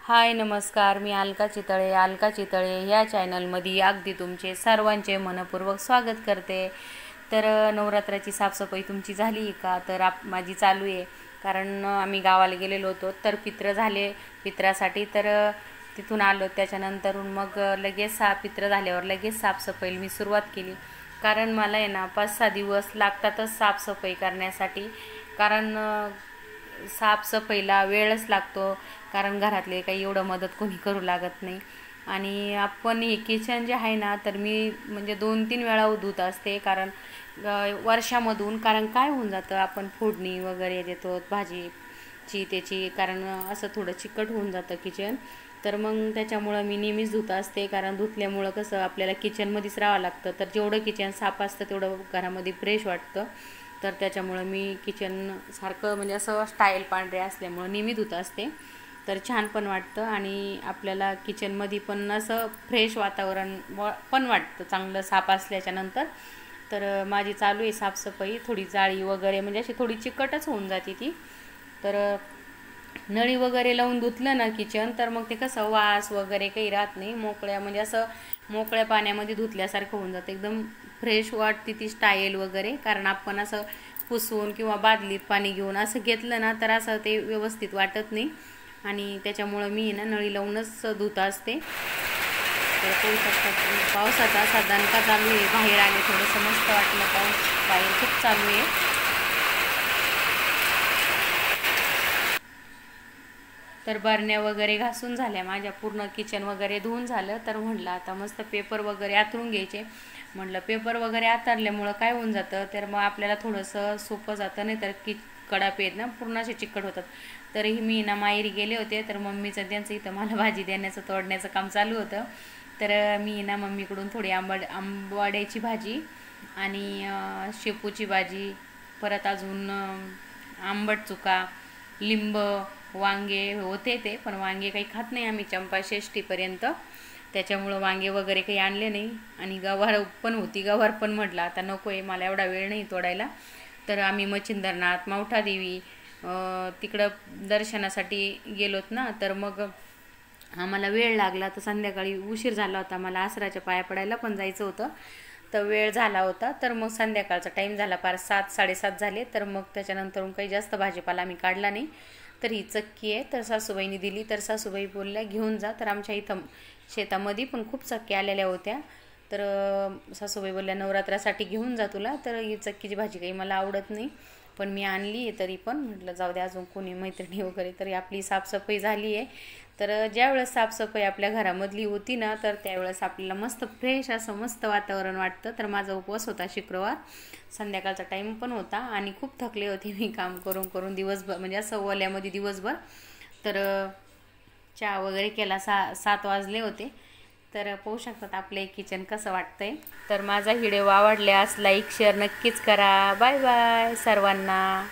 हाय नमस्कार, मी अलका चितळे या चॅनलमध्ये अगदी तुमचे सर्वांचे मनपूर्वक स्वागत करते। तर नवरात्राची साफसफाई तुमची झाली आहे का? तर माझी चालू आहे, कारण आम्ही गावाला गेलेलो होतो, तर पित्र झाले पित्रासाठी, तर तिथून आलो। त्याच्यानंतरून मग लगेच पित्र झाल्यावर लगेच साफसफाईला मी सुरुवात केली, कारण मला आहे ना 5-6 दिवस लागतातच साफसफाई करण्यासाठी, कारण साफसफाईला वेळच लागतो, कारण घरातले काही एवढं मदत कोणी करू लागत नाही। आणि आपण हे किचन जे आहे ना, तर मी म्हणजे 2-3 वेळा धुत असते, कारण वर्षामधून, कारण काय होऊन जातं, आपण फोडणी वगैरे देतो भाजीची त्याची, कारण असं थोडं चिकट होऊन जातं किचन, तर मग त्याच्यामुळं मी नेहमीच धुत असते। कारण धुतल्यामुळं कसं आपल्याला किचनमध्येच राहावं लागतं, तर जेवढं किचन साफ असतं तेवढं घरामध्ये फ्रेश वाटतं। तर त्याच्यामुळं मी किचन सारखं म्हणजे असं स्टाईल पांढरे असल्यामुळं नेहमी धुत असते, तर छान पण वाटतं आणि आपल्याला किचनमध्ये पण असं फ्रेश वातावरण पण वाटतं चांगलं साफ असल्याच्यानंतर। तर माझी चालू आहे साफसफाई, थोडी जाळी वगैरे म्हणजे अशी थोडी चिकटच होऊन जाते ती, तर नळी वगैरे लावून धुतलं ना किचन, तर मग ते कसं वास वगैरे काही राहत नाही, मोकळ्या म्हणजे असं मोकळ्या पाण्यामध्ये धुतल्यासारखं होऊन जातं, एकदम फ्रेश वाटते ती स्टाईल वगैरे। कारण आपण असं पुसून किंवा बादलीत पाणी घेऊन असं घेतलं ना, तर असं ते व्यवस्थित वाटत नाही, आणि त्याच्यामुळं मी ना नळी लावूनच धुत असते। तर पावसाचा असा दणका चालू आहे, बाहेर आले थोडंसं मस्त वाटलं, पाऊस बाहेर खूप चालू आहे। तर बरण्या वगैरे घासून झाल्या माझ्या, पूर्ण किचन वगैरे धुवून झालं, तर म्हटलं आता मस्त पेपर वगैरे आथरून घ्यायचे। म्हटलं पेपर वगैरे आथरल्यामुळं काय होऊन जातं, तर मग आपल्याला थोडंसं सोपं जातं, नाही तर कडापे आहेत ना पूर्ण असे चिकट होतात। तरीही मी ना माहेरी गेले होते, तर मम्मीचं त्यांचं इथं मला भाजी देण्याचं तोडण्याचं काम चालू होतं, तर मी ना मम्मीकडून थोडी आंबाड्याची भाजी आणि शेपूची भाजी, परत अजून आंबट चुका, लिंब, वांगे होते ते, पण वांगे काही खात नाही आम्ही चंपाषष्ठीपर्यंत, त्याच्यामुळं वांगे वगैरे काही आणले नाही। आणि गवार पण होती, गवार पण म्हटलं आता नको आहे, मला एवढा वेळ नाही तोडायला। तर आम्ही मच्छिंद्रनाथ, मावठादेवी तिकडं दर्शनासाठी गेलोत ना, तर मग आम्हाला वेळ लागला, तर संध्याकाळी उशीर झाला होता, मला आसराच्या पाया पडायला पण जायचं होतं, तर वेळ झाला होता, तर मग संध्याकाळचा टाईम झाला, फार 7-7:30 झाले, तर मग त्याच्यानंतर काही जास्त भाजीपाला आम्ही काढला नाही। तर ही चक्की आहे, तर सासूबाईंनी दिली, तर सासूबाई बोलल्या घेऊन जा, तर आमच्या इथं शेतामध्ये पण खूप चक्की आलेल्या होत्या, तर सासूबाई बोलल्या नवरात्रासाठी घेऊन जा तुला, तर ही चक्कीची भाजी काही मला आवडत नाही, पण मी आणली आहे, तरी पण म्हटलं जाऊ द्या, अजून कोणी मैत्रिणी वगैरे, तरी आपली साफसफाई झाली आहे। तर ज्यावेळेस साफसफाई आपल्या घरामधली होती ना, तर त्यावेळेस आपल्याला मस्त फ्रेश असं मस्त वातावरण वाटतं। तर माझा उपवास होता शुक्रवार, संध्याकाळचा टाईम पण होता, आणि खूप थकले होते मी काम करून करून दिवसभर, म्हणजे असं ओल्यामध्ये दिवसभर। तर चहा वगैरे केला, 7 वाजले होते, तर पाहू शकतात आपले किचन कसं वाटतंय। तर माझा व्हिडिओ आवडल्यास लाईक शेअर नक्कीच करा। बाय बाय सर्वांना।